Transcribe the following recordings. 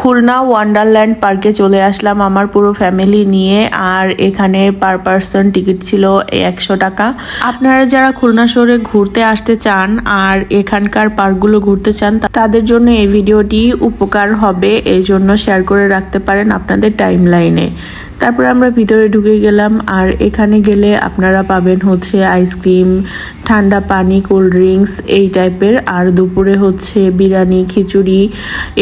Khulna Wonderland পার্কে চলে আসলাম আমার পুরো ফ্যামিলি নিয়ে। আর এখানে পার পারসন টিকিট ছিল 100 টাকা। আপনারা যারা খুলনা শহরে ঘুরতে আসতে চান আর এখানকার পার্কগুলো ঘুরতে চান তাদের জন্য এই ভিডিওটি উপকার হবে, এই জন্য শেয়ার করে রাখতে পারেন আপনাদের টাইম লাইনে। তারপরে আমরা ভিতরে ঢুকে গেলাম। আর এখানে গেলে আপনারা পাবেন হচ্ছে আইসক্রিম, ঠান্ডা পানি, কোল্ড ড্রিঙ্কস এই টাইপের। আর দুপুরে হচ্ছে বিরিয়ানি, খিচুড়ি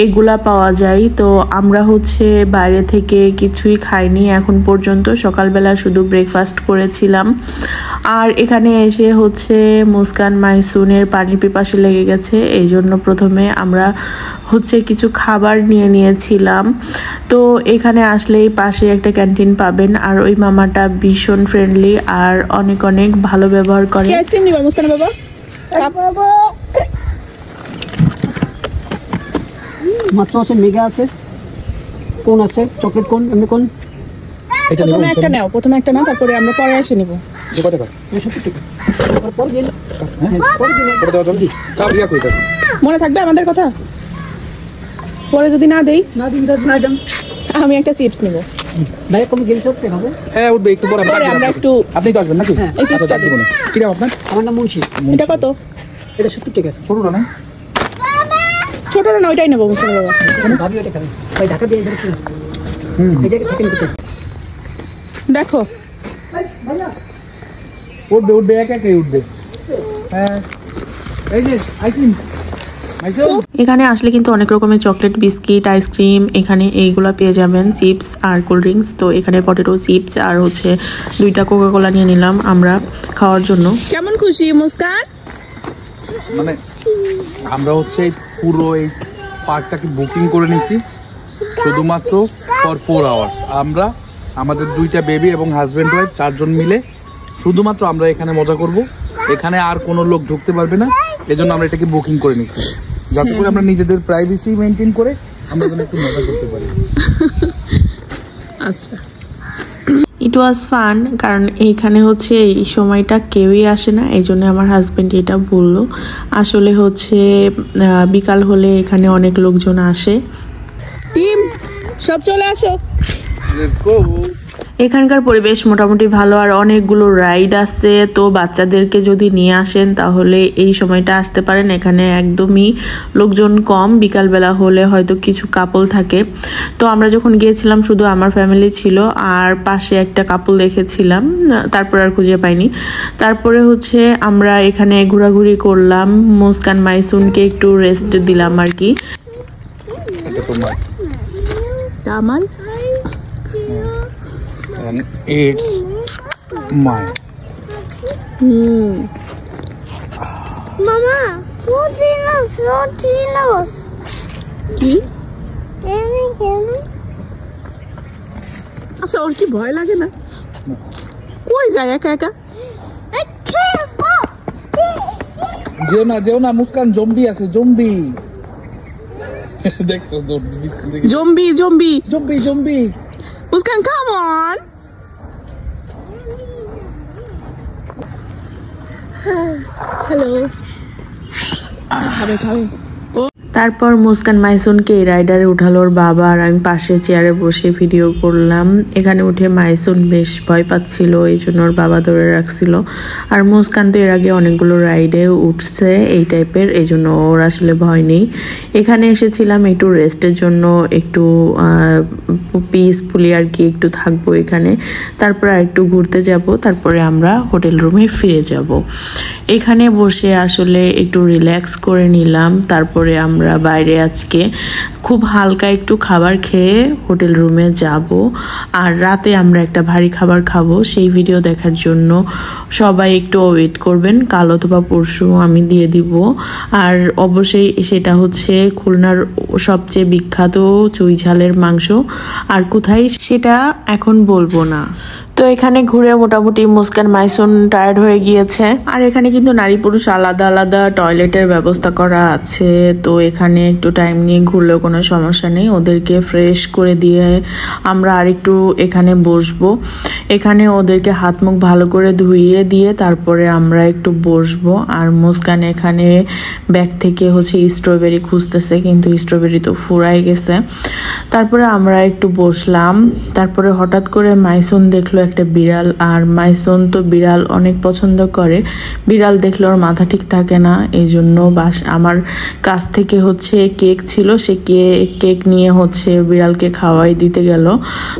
এগুলা পাওয়া যায়। তো আমরা হচ্ছে বাইরে থেকে কিছুই খাইনি এখন পর্যন্ত, সকালবেলা শুধু ব্রেকফাস্ট করেছিলাম। আর এখানে এসে হচ্ছে মুস্কান মাইসুনের পানির পিপাসা লেগে গেছে, এই জন্য প্রথমে আমরা হচ্ছে কিছু খাবার নিয়ে নিয়েছিলাম। তো এখানে আসলেই পাশে একটা ক্যান্টিন পাবেন। আর ওই মামাটা ভীষণ ফ্রেন্ডলি আর অনেক অনেক ভালো ব্যবহার করে। আইসক্রিম নিবা মুস্কান বাবা? বাবা মাত্র আছে, মেগা আছে, কোন আছে, চকলেট কোন, এমনি কোন? এটা প্রথমে একটা নাও, প্রথমে একটা নাও, তারপরে আমরা পরে এসে নিব। কত টাকা? 70 টাকা। পরে দিন। হ্যাঁ, পরে দিন। পরে দাও জলদি। কাবিয়া কইতা। মনে থাকবে আমাদের কথা? পরে যদি না দেই, না দিন না দেন। আমি একটা চিপস নিব। ভাই কোন গেম চলতে হবে? হ্যাঁ উঠবে একটু পরে আমরা একটু। আপনি তো আসবেন নাকি? এই চিপসটা দিব। কি নাম আপনার? আমার নাম মুন্সি। এটা কত? এটা 70 টাকা। ছোটটা না? ছোটটা না, ওইটাই নেব মুস্কান বাবা। ভাবি এটা খাবে। ভাই ঢাকা দিয়ে যাচ্ছে। এই জায়গা থেকে নিতে। দেখো ভাইয়া উঠবে উঠবে একাই উঠবে। হ্যাঁ এই যে আইসক্রিম। এখানে আসলে কিন্তু অনেক রকমের চকলেট, বিস্কিট, আইসক্রিম এখানে এইগুলা পেয়ে যাবেন, চিপস আর কোল্ড ড্রিঙ্কস। তো এখানে পটেটো চিপস আর হচ্ছে 2টা কোকা কোলা নিয়ে নিলাম আমরা খাওয়ার জন্য। কেমন খুশি মুস্কান? মানে আমরা হচ্ছে পুরো এই পার্কটাকে বুকিং করে নিছি শুধুমাত্র ফর 4 আওয়ার্স। আমরা আমাদের 2টা বেবি এবং হাজব্যান্ড ওয়াইফ 4 জন মিলে শুধুমাত্র আমরা এখানে মজা করব। এখানে আর কোনো লোক ঢুকতে পারবে না, এজন্য আমরা এটাকে বুকিং করে নিচ্ছি যাতে করে আমরা নিজেদের প্রাইভেসি মেনটেন করে আমরা যেন একটু মজা করতে পারি। আচ্ছা, ইট ওয়াজ ফান, কারণ এইখানে হচ্ছে এই সময়টা কেউই আসে না, এই জন্য আমার হাজব্যান্ড এটা বললো। আসলে হচ্ছে বিকাল হলে এখানে অনেক লোকজন আসে। টিম সব চলে আসো। Let's go. এখানকার পরিবেশ মোটামুটি ভালো আর অনেকগুলো রাইড আছে। তো বাচ্চাদেরকে যদি নিয়ে আসেন তাহলে এই সময়টা আসতে পারেন, এখানে একদমই লোকজন কম। বিকালবেলা হলে হয়তো কিছু কাপল থাকে। তো আমরা যখন গিয়েছিলাম শুধু আমার ফ্যামিলি ছিল আর পাশে একটা কাপল দেখেছিলাম, তারপর আর খুঁজে পাইনি। তারপরে হচ্ছে আমরা এখানে ঘোরাঘুরি করলাম, মুস্কান মাইসুনকে একটু রেস্ট দিলাম আর কি। এটা তোমার আমার and it's mine. Mama, Tinos. কি? কেন? আচ্ছা, ওর কি ভয় লাগে না? কই যায় একা একা? যেও না মুস্কান, জম্বি আছে, জম্বি। দেখছো zombie zombie zombie zombie. Muskan come on. Hello, খাবে খাবে। তারপর মুস্কান মাইসুনকে এই রাইডারে উঠালো ওর বাবা, আর আমি পাশে চেয়ারে বসে ভিডিও করলাম। এখানে উঠে মাইসুন বেশ ভয় পাচ্ছিল, এই জন্য ওর বাবা ধরে রাখছিল। আর মুস্কান তো এর আগে অনেকগুলো রাইডে উঠছে এই টাইপের, এই জন্য ওর আসলে ভয় নেই। এখানে এসেছিলাম একটু রেস্টের জন্য, একটু পিসফুলি আর কি একটু থাকবো এখানে। তারপর আর একটু ঘুরতে যাব, তারপরে আমরা হোটেল রুমে ফিরে যাব। এখানে বসে আসলে একটু রিল্যাক্স করে নিলাম। তারপরে আমরা বাইরে আজকে খুব হালকা একটু খাবার খেয়ে হোটেল রুমে যাব। আর রাতে আমরা একটা ভারী খাবার খাবো, সেই ভিডিও দেখার জন্য সবাই একটু ওয়েট করবেন। কাল অথবা পরশু আমি দিয়ে দিব। আর অবশ্যই সেটা হচ্ছে খুলনার সবচেয়ে বিখ্যাত চুই ঝালের মাংস। আর কোথায় সেটা এখন বলবো না। তো এখানে ঘুরে মোটামুটি মুস্কান মাইসুন টায়ার্ড হয়ে গিয়েছে। আর এখানে কিন্তু নারী পুরুষ আলাদা আলাদা টয়লেটের ব্যবস্থা করা আছে। তো এখানে একটু টাইম নিয়ে ঘুরলেও কোনো সমস্যা নেই। ওদেরকে ফ্রেশ করে দিয়ে আমরা আরেকটু এখানে বসবো। এখানে ওদেরকে হাত মুখ ভালো করে ধুইয়ে দিয়ে তারপরে আমরা একটু বসবো। আর মুস্কান এখানে ব্যাগ থেকে হচ্ছে স্ট্রবেরি খুঁজতেছে, কিন্তু স্ট্রবেরি তো ফুরাই গেছে। তারপরে আমরা একটু বসলাম। তারপরে হঠাৎ করে মাইসুন দেখলো একটা বিড়াল, আর মাইসুন তো বিড়াল অনেক পছন্দ করে। বিড়াল দেখলে ওর মাথা ঠিক থাকে না, এই জন্য আমার কাছ থেকে হচ্ছে কেক ছিল, সে কেক নিয়ে হচ্ছে বিড়ালকে খাওয়াই দিতে গেল।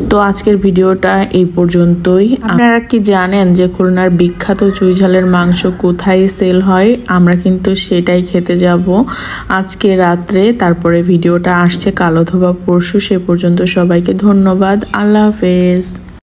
তো আজকের ভিডিওটা এই পর্যন্তই। আপনারা কি জানেন যে খুলনার বিখ্যাত চুইঝালের মাংস কোথায় সেল হয়? আমরা কিন্তু সেটাই খেতে যাব আজকে রাত্রে। তারপরে ভিডিওটা আসছে কাল অথবা পরশু। সে পর্যন্ত সবাইকে ধন্যবাদ। আল্লাহ হাফেজ।